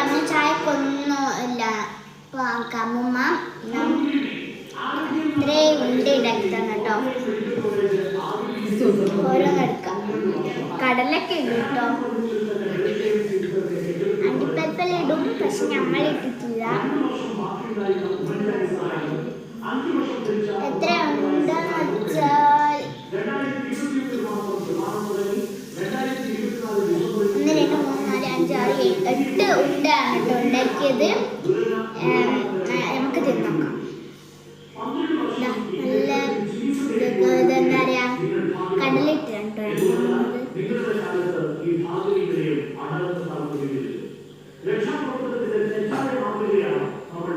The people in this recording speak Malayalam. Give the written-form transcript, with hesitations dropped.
പറഞ്ഞു ചായക്കൊന്നും ഇല്ല. അമ്മൂമ്മ ഇത്രേ ഉണ്ടി ഉണ്ടാക്കി തന്നെ കേട്ടോ. ഓരോന്നെടുക്കാം. കടലൊക്കെ ഇടും കേട്ടോ. അണ്ടിപ്പരിപ്പെല്ലാം ഇടും, പക്ഷെ നമ്മൾ ഇട്ടിട്ടില്ല. എത്ര ഉണ്ടെന്ന് വെച്ചാൽ 1 2 3 4 5 6 7 8 ഉണ്ടാണ് കേട്ടോ ഉണ്ടാക്കിയത്. നമുക്ക് തിന്നോക്കാം. നല്ല ഇതെന്താ പറയാ, കടലിട്ട് കേട്ടോ. രക്ഷാപ്രവർത്തനത്തിന്റെ തെറ്റായ മാതൃകയാണ് നമ്മൾ